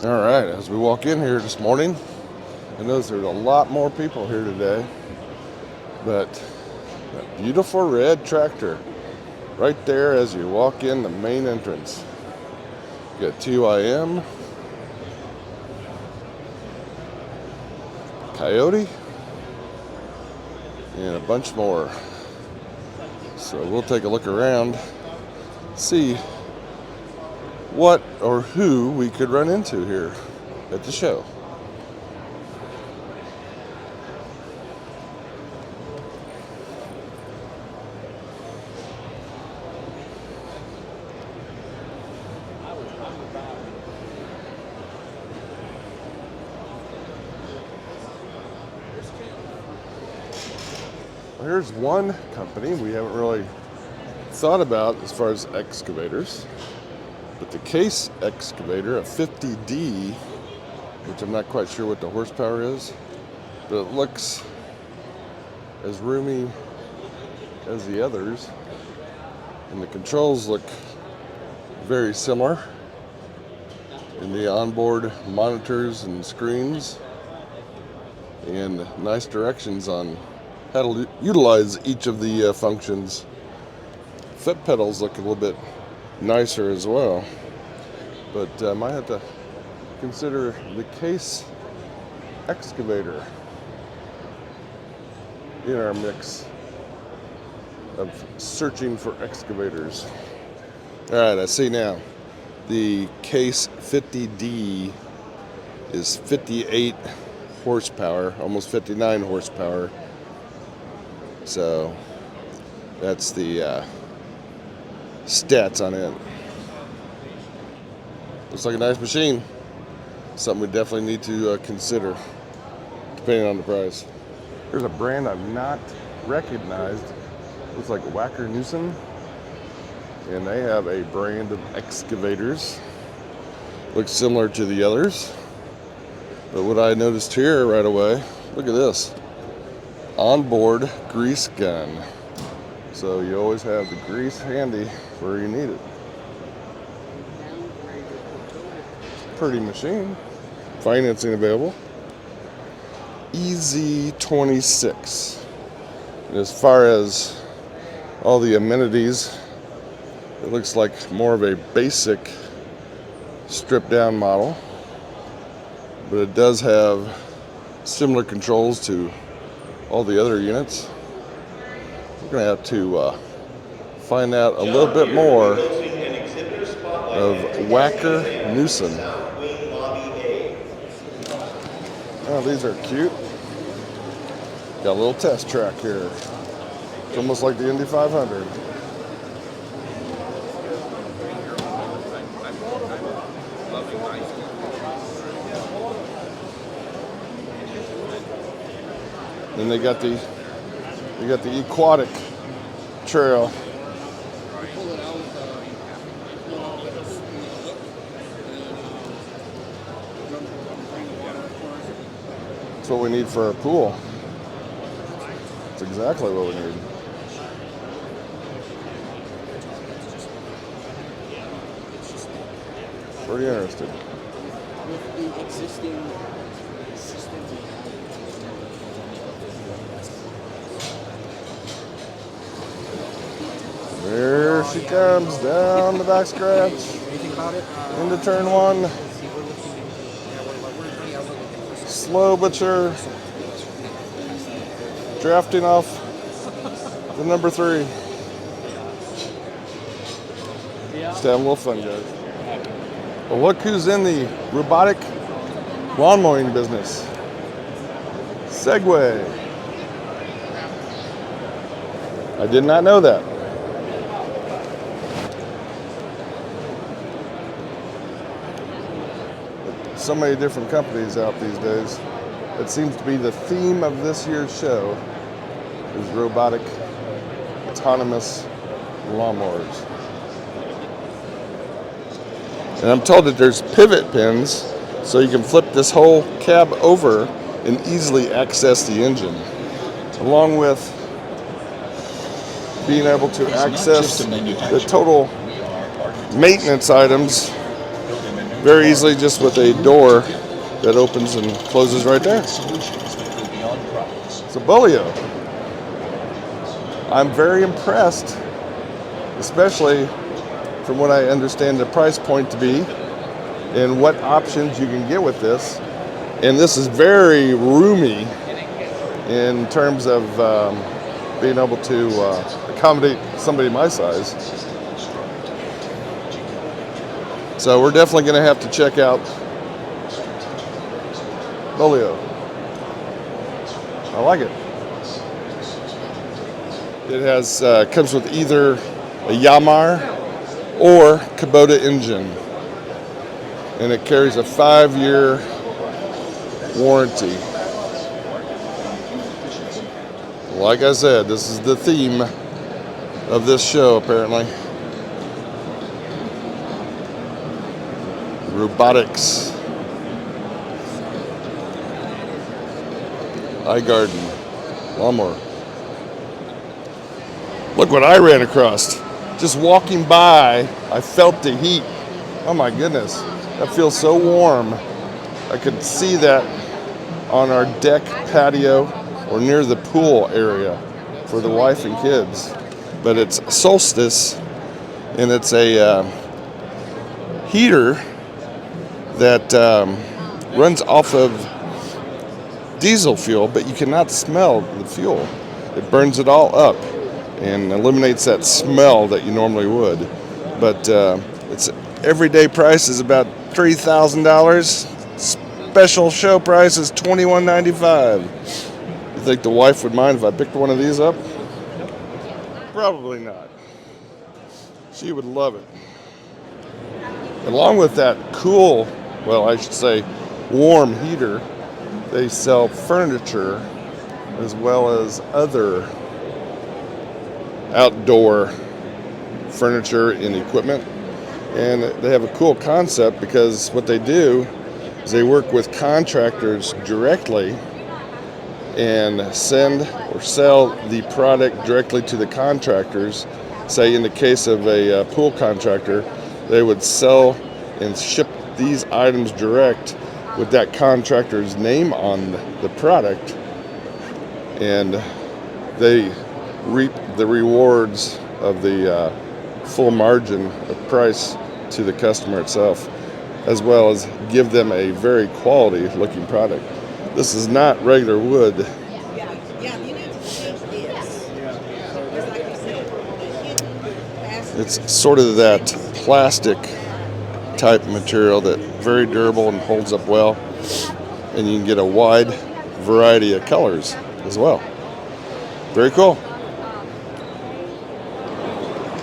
All right, as we walk in here this morning, I notice there's a lot more people here today, but that beautiful red tractor right there as you walk in the main entrance. You got TYM, Coyote, and a bunch more. So we'll take a look around, see what or who we could run into here at the show. Well, here's one company we haven't really thought about as far as excavators, but the Case excavator, a 50D, which I'm not quite sure what the horsepower is, but it looks as roomy as the others, and the controls look very similar in the onboard monitors and screens, and nice directions on how to utilize each of the functions. Foot pedals look a little bit nicer as well, but I might have to consider the Case excavator in our mix of searching for excavators. All right, I see now. The Case 50D is 58 horsepower, almost 59 horsepower. So that's the stats on it. Looks like a nice machine. Something we definitely need to consider, depending on the price. Here's a brand I've not recognized. Looks like Wacker Neuson. And they have a brand of excavators. Looks similar to the others. But what I noticed here right away, look at this. Onboard grease gun. So you always have the grease handy where you need it. Pretty machine. Financing available. EZ26. And as far as all the amenities, it looks like more of a basic stripped down model, but it does have similar controls to all the other units. We're going to have to find out a little bit more of Wacker Neuson. Oh, these are cute. Got a little test track here. It's almost like the Indy 500. Then they got the aquatic trail. That's what we need for our pool. That's exactly what we need. Pretty interested. With the existing system we have. There she comes down the back scratch Anything about it? into turn one. Slow but sure. Drafting off the number 3. Just having a little fun, guys. Well, look who's in the robotic lawn mowing business. Segway. I did not know that. So many different companies out these days. It seems to be the theme of this year's show is robotic, autonomous lawnmowers. And I'm told that there's pivot pins so you can flip this whole cab over and easily access the engine, along with being able to access the total maintenance items very easily just with a door that opens and closes right there. It's a Bolio. I'm very impressed, especially from what I understand the price point to be and what options you can get with this. And this is very roomy in terms of being able to accommodate somebody my size. So we're definitely going to have to check out Bolio. I like it. It has comes with either a Yamaha or Kubota engine, and it carries a 5-year warranty. Like I said, this is the theme of this show, apparently. Robotics. iGarden. Lawnmower. Look what I ran across. Just walking by, I felt the heat. Oh my goodness. That feels so warm. I could see that on our deck patio or near the pool area for the wife and kids. But it's Solstice, and it's a heater that runs off of diesel fuel, but you cannot smell the fuel. It burns it all up and eliminates that smell that you normally would. But its everyday price is about $3,000. Special show price is $21.95. You think the wife would mind if I picked one of these up? Probably not. She would love it. Along with that cool, well, I should say warm heater, they sell furniture as well as other outdoor furniture and equipment. And they have a cool concept because what they do is they work with contractors directly and send or sell the product directly to the contractors. Say in the case of a pool contractor, they would sell and ship these items direct with that contractor's name on the product, and they reap the rewards of the full margin of price to the customer itself, as well as give them a very quality looking product. This is not regular wood. It's sort of that plastic type material that very durable and holds up well, and you can get a wide variety of colors as well. Very cool.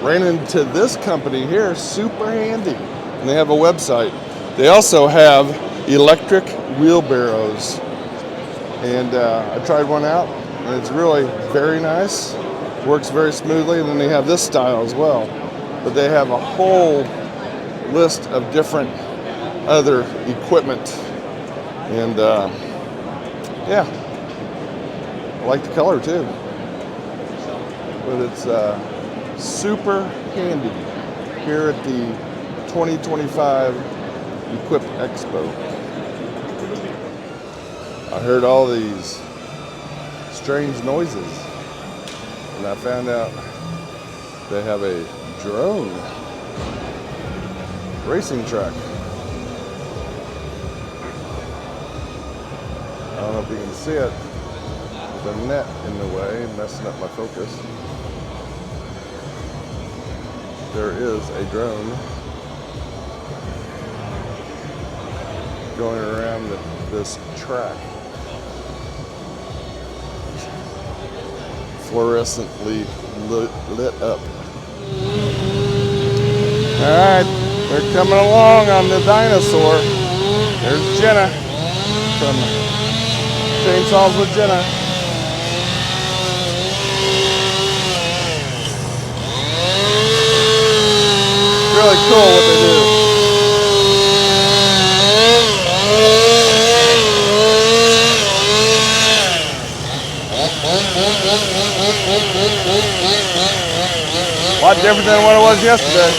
Ran into this company here, super handy, and they have a website. They also have electric wheelbarrows, and I tried one out, and it's really very nice. Works very smoothly, and then they have this style as well. But they have a whole list of different other equipment, and yeah, I like the color too. But it's super handy here at the 2025 Equip Expo. I heard all these strange noises, and I found out they have a drone racing track. I don't know if you can see it. The net in the way, messing up my focus. There is a drone going around this track, fluorescently lit up. All right, they're coming along on the dinosaur. There's Jenna from Chainsaws with Jenna. Really cool what they do. A lot different than what it was yesterday.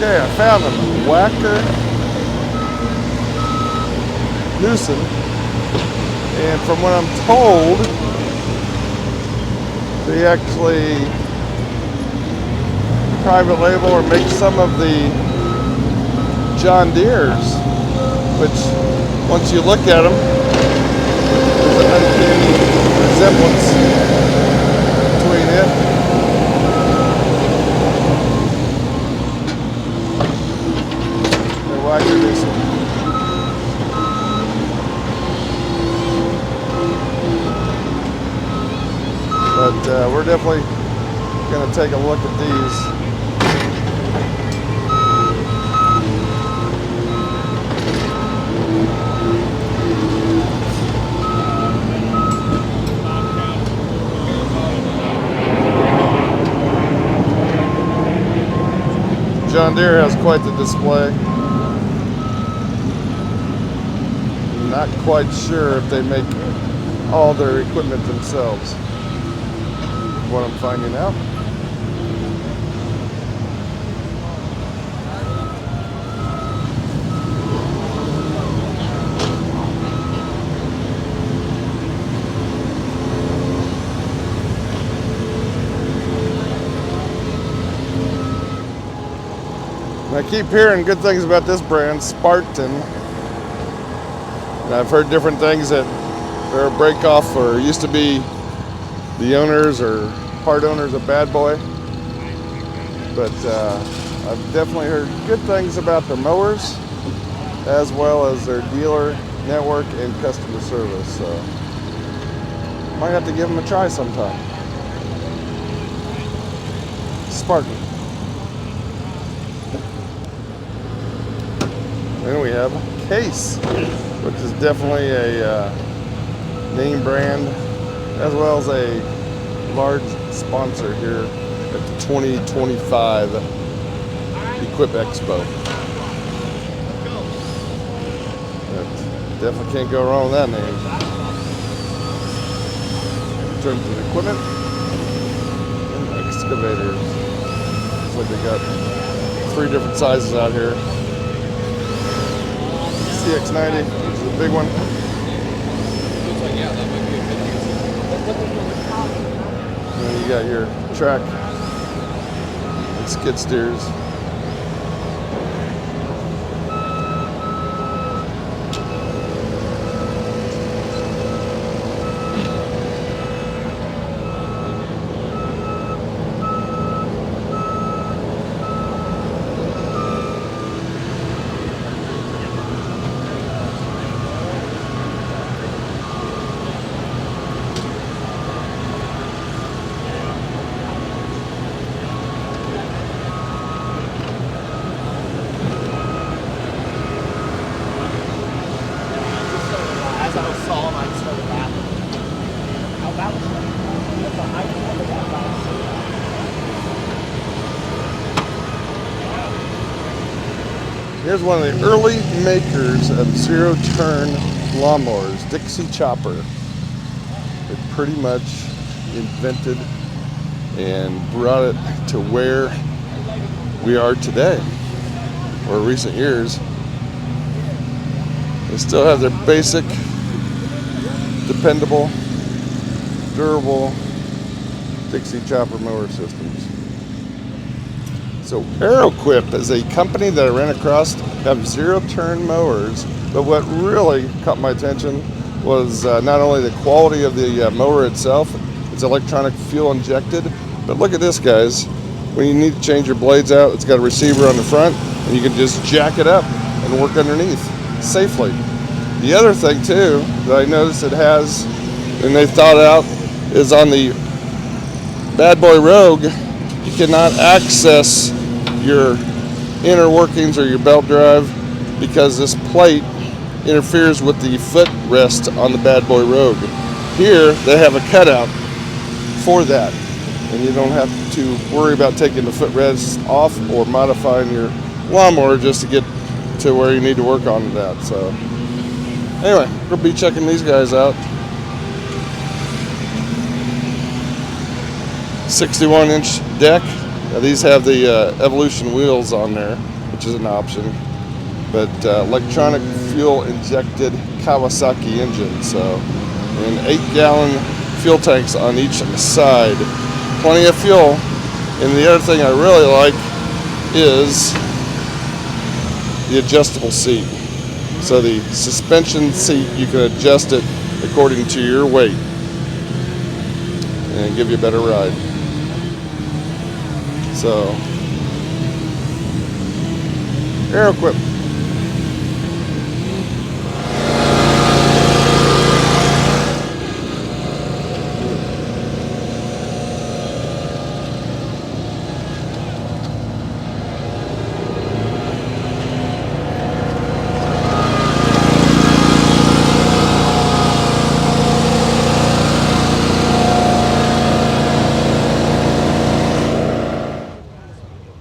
Okay, I found them. Whacker Newson. And from what I'm told, they actually private label or make some of the John Deere's, which once you look at them, there's an uncanny resemblance between it. And Whacker Newson. But we're definitely going to take a look at these. John Deere has quite the display. Not quite sure if they make all their equipment themselves. What I'm finding out. I keep hearing good things about this brand, Spartan. And I've heard different things that they're a break off or used to be the owners or part owners of Bad Boy. But I've definitely heard good things about their mowers as well as their dealer network and customer service. So might have to give them a try sometime. Spartan. Then we have Case, which is definitely a name brand as well as a large sponsor here at the 2025 Equip Expo. That definitely can't go wrong with that name. In terms of equipment and excavators. Looks like they got 3 different sizes out here. CX90, which is a big one. And then you got your track and skid steers. Here's one of the early makers of zero-turn lawnmowers, Dixie Chopper. They pretty much invented and brought it to where we are today, or recent years. They still have their basic, dependable, durable Dixie Chopper mower systems. So AeroQuip is a company that I ran across, have zero-turn mowers, but what really caught my attention was not only the quality of the mower itself, it's electronic fuel injected, but look at this, guys. When you need to change your blades out, it's got a receiver on the front, and you can just jack it up and work underneath safely. The other thing too that I noticed it has, and they thought out, is on the Bad Boy Rogue, you cannot access your inner workings or your belt drive because this plate interferes with the footrest on the Bad Boy Rogue. Here they have a cutout for that, and you don't have to worry about taking the footrest off or modifying your lawnmower just to get to where you need to work on that. So anyway, we'll be checking these guys out. 61-inch deck, Now these have the Evolution wheels on there, which is an option, but electronic fuel injected Kawasaki engine, so, and 8-gallon fuel tanks on each side. Plenty of fuel. And the other thing I really like is the adjustable seat. So the suspension seat, you can adjust it according to your weight and give you a better ride. So, air equipment.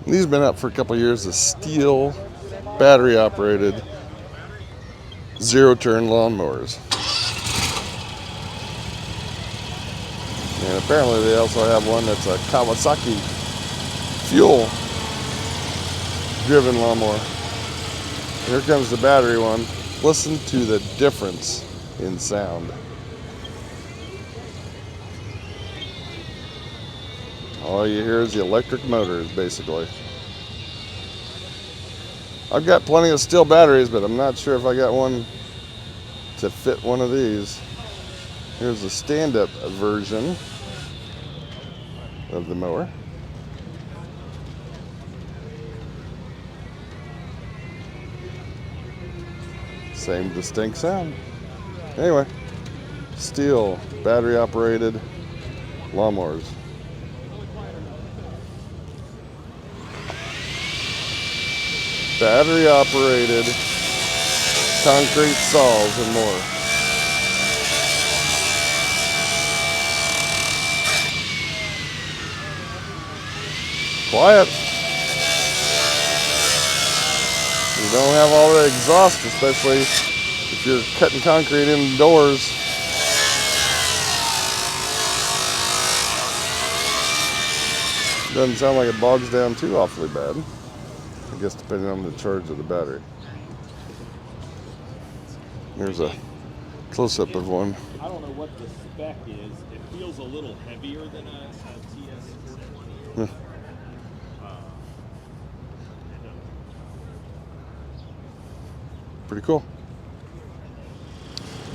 These have been out for a couple of years. The steel, battery-operated, zero-turn lawnmowers. And apparently they also have one that's a Kawasaki fuel-driven lawnmower. Here comes the battery one. Listen to the difference in sound. All you hear is the electric motors, basically. I've got plenty of steel batteries, but I'm not sure if I got one to fit one of these. Here's the stand-up version of the mower. Same distinct sound. Anyway, steel, battery-operated lawnmowers. Battery-operated concrete saws and more. Quiet. You don't have all the exhaust, especially if you're cutting concrete indoors. Doesn't sound like it bogs down too awfully bad. I guess depending on the charge of the battery. Here's a close-up of one. I don't know what the spec is. It feels a little heavier than a TS420. Pretty cool.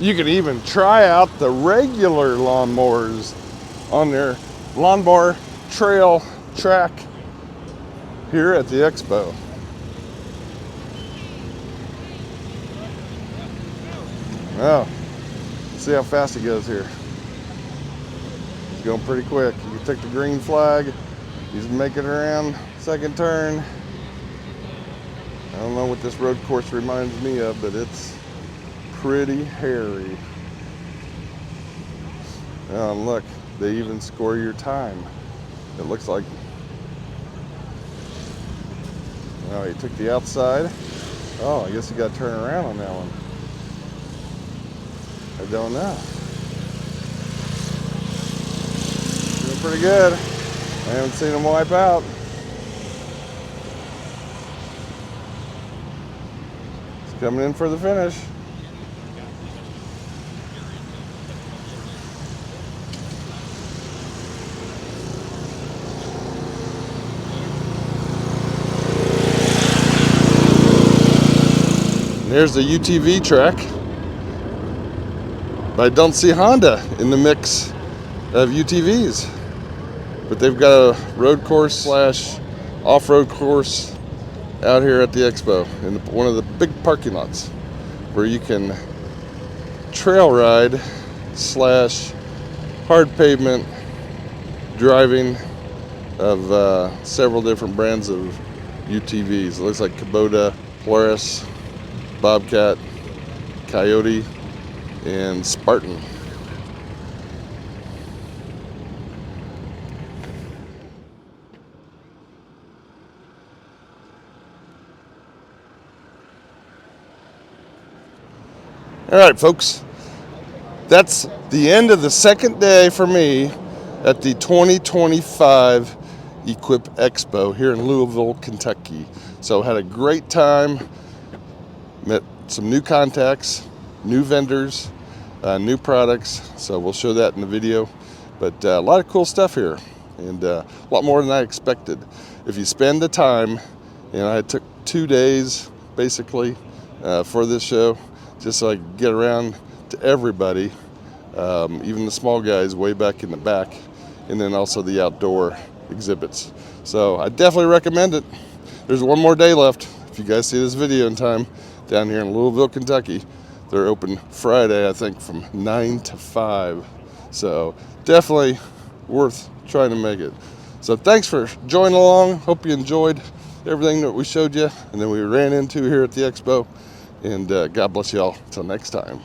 You can even try out the regular lawnmowers on their lawnmower trail track here at the Expo. Well, see how fast he goes here. He's going pretty quick. You took the green flag. He's making around second turn. I don't know what this road course reminds me of, but it's pretty hairy. Oh, and look, they even score your time. It looks like, oh, he took the outside. Oh, I guess you got to turn around on that one. I don't know. Doing pretty good. I haven't seen him wipe out. He's coming in for the finish. And there's the UTV track. But I don't see Honda in the mix of UTVs. But they've got a road course slash off-road course out here at the Expo in one of the big parking lots where you can trail ride slash hard pavement driving of several different brands of UTVs. It looks like Kubota, Polaris, Bobcat, Coyote, and Spartan. All right, folks, that's the end of the second day for me at the 2025 Equip Expo here in Louisville, Kentucky. So had a great time, met some new contacts, new vendors, new products. So we'll show that in the video. But a lot of cool stuff here, and a lot more than I expected. If you spend the time, I took 2 days basically for this show, just so I could get around to everybody, even the small guys way back in the back, and then also the outdoor exhibits. So I definitely recommend it. There's one more day left. If you guys see this video in time, down here in Louisville, Kentucky, they're open Friday, I think, from 9 to 5. So definitely worth trying to make it. So thanks for joining along. Hope you enjoyed everything that we showed you and then we ran into here at the expo. And God bless you all. Until next time.